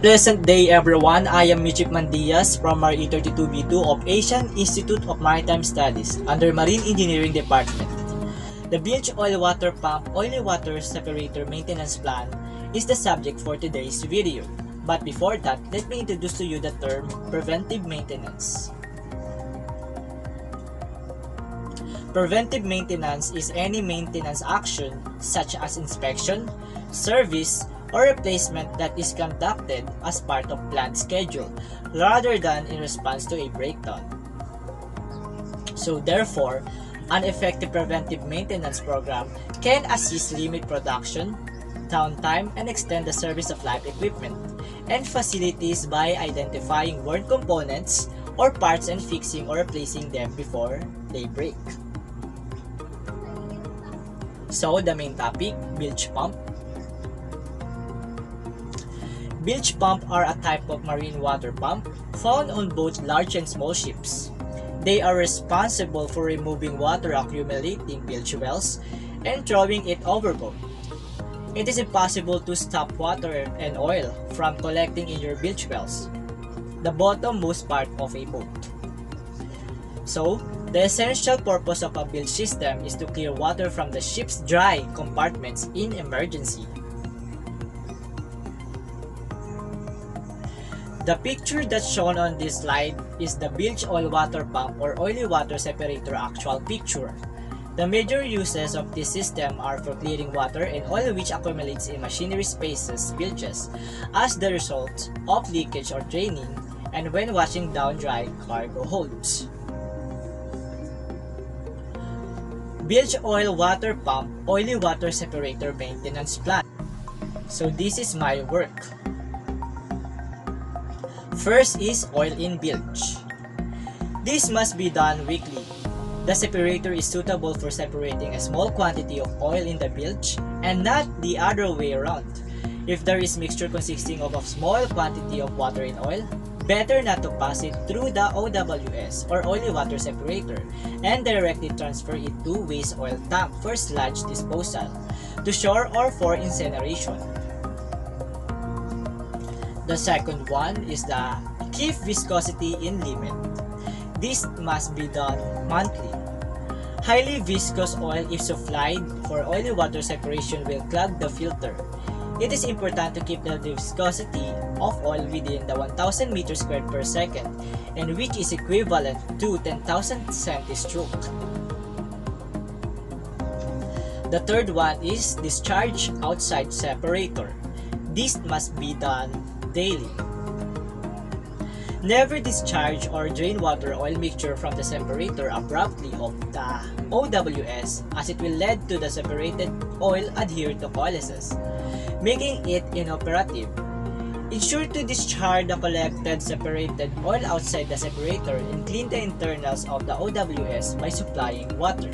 Pleasant day everyone, I am Mijipman Diaz from RE32B2 of Asian Institute of Maritime Studies under Marine Engineering Department. The Bilge Oil Water Pump Oily Water Separator Maintenance Plan is the subject for today's video. But before that, let me introduce to you the term preventive maintenance. Preventive maintenance is any maintenance action such as inspection, service, or replacement that is conducted as part of planned schedule rather than in response to a breakdown. So therefore, an effective preventive maintenance program can assist limit production, downtime, and extend the service of life equipment and facilities by identifying worn components or parts and fixing or replacing them before they break. So the main topic, bilge pump. Bilge pump are a type of marine water pump found on both large and small ships. They are responsible for removing water accumulating bilge wells and throwing it overboard. It is impossible to stop water and oil from collecting in your bilge wells, the bottommost part of a boat. So, the essential purpose of a bilge system is to clear water from the ship's dry compartments in emergency. The picture that's shown on this slide is the bilge oil water pump or oily water separator actual picture. The major uses of this system are for clearing water and oil which accumulates in machinery spaces, bilges, as the result of leakage or draining, and when washing down dry cargo holds. Bilge oil water pump oily water separator maintenance plan. So this is my work. First is oil in bilge. This must be done weekly. The separator is suitable for separating a small quantity of oil in the bilge and not the other way around. If there is mixture consisting of a small quantity of water and oil, better not to pass it through the OWS or oily water separator and directly transfer it to waste oil tank for sludge disposal, to shore or for incineration. The second one is the keep viscosity in limit. This must be done monthly. Highly viscous oil if supplied for oily water separation will clog the filter. It is important to keep the viscosity of oil within the 1000 meters squared per second, and which is equivalent to 10,000 centistroke. The third one is discharge outside separator. This must be done daily. Never discharge or drain water oil mixture from the separator abruptly of the OWS, as it will lead to the separated oil adhere to coalesce, making it inoperative. Ensure to discharge the collected separated oil outside the separator and clean the internals of the OWS by supplying water.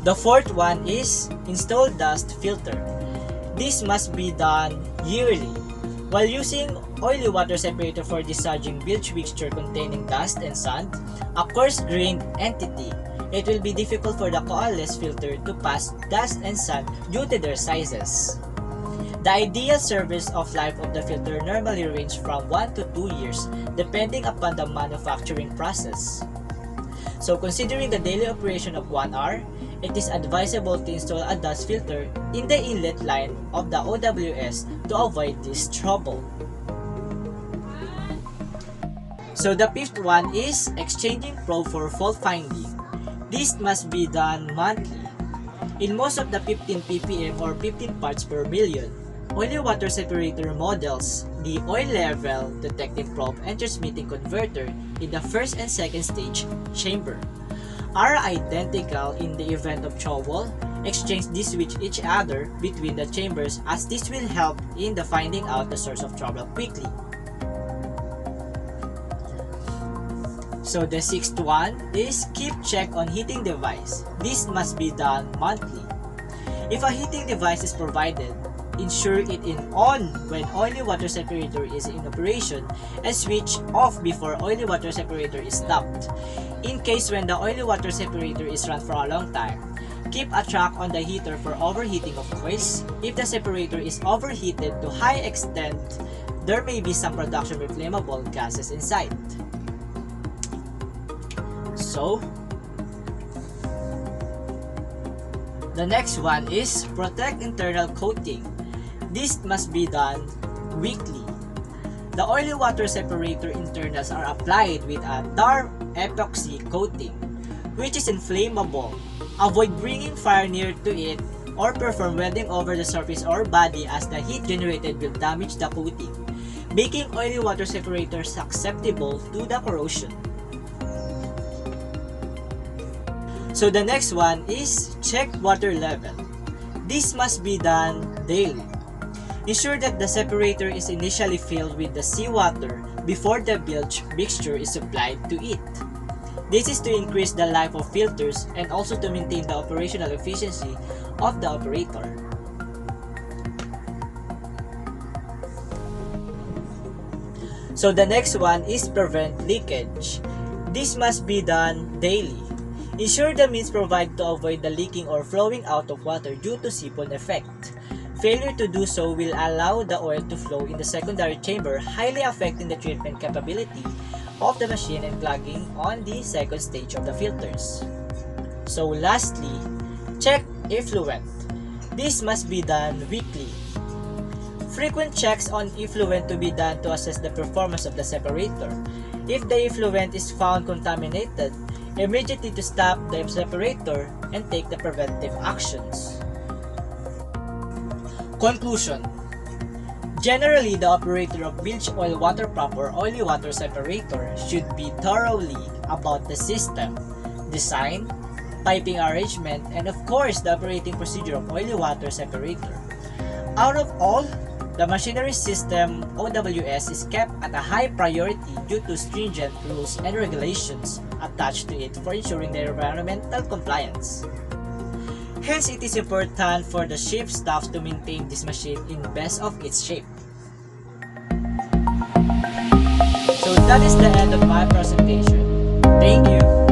The fourth one is install dust filter. This must be done yearly. While using oily water separator for discharging bilge mixture containing dust and sand, a coarse-grained entity, it will be difficult for the coalesce filter to pass dust and sand due to their sizes. The ideal service of life of the filter normally ranges from 1 to 2 years depending upon the manufacturing process. So considering the daily operation of 1 hour, it is advisable to install a dust filter in the inlet line of the OWS to avoid this trouble. So the fifth one is exchanging probe for fault finding. This must be done monthly. In most of the 15 ppm or 15 parts per million oily water separator models, the oil level detecting probe and transmitting converter in the first and second stage chamber are identical. In the event of trouble, exchange this with each other between the chambers, as this will help in the finding out the source of trouble quickly. So the sixth one is keep check on heating device. This must be done monthly. If a heating device is provided, ensure it is on when oily water separator is in operation and switch off before oily water separator is stopped. In case when the oily water separator is run for a long time, Keep a track on the heater for overheating, of course. If the separator is overheated to high extent, there may be some production of flammable gases inside. So, the next one is protect internal coating. This must be done weekly. The oily water separator internals are applied with a dark epoxy coating, which is inflammable. Avoid bringing fire near to it or perform welding over the surface or body as the heat generated will damage the coating, making oily water separators susceptible to the corrosion. So the next one is check water level. This must be done daily. Ensure that the separator is initially filled with the seawater before the bilge mixture is supplied to it. This is to increase the life of filters and also to maintain the operational efficiency of the operator. So the next one is prevent leakage. This must be done daily. Ensure the means provided to avoid the leaking or flowing out of water due to siphon effect. Failure to do so will allow the oil to flow in the secondary chamber, highly affecting the treatment capability of the machine and clogging on the second stage of the filters. So lastly, check effluent. This must be done weekly. Frequent checks on effluent to be done to assess the performance of the separator. If the effluent is found contaminated, immediately to stop the separator and take the preventive actions. Conclusion. Generally, the operator of bilge oil water pump or oily water separator should be thoroughly about the system, design, piping arrangement, and of course the operating procedure of oily water separator. Out of all, the machinery system OWS is kept at a high priority due to stringent rules and regulations attached to it for ensuring the environmental compliance. Hence, it is important for the ship staff to maintain this machine in best of its shape. So that is the end of my presentation. Thank you.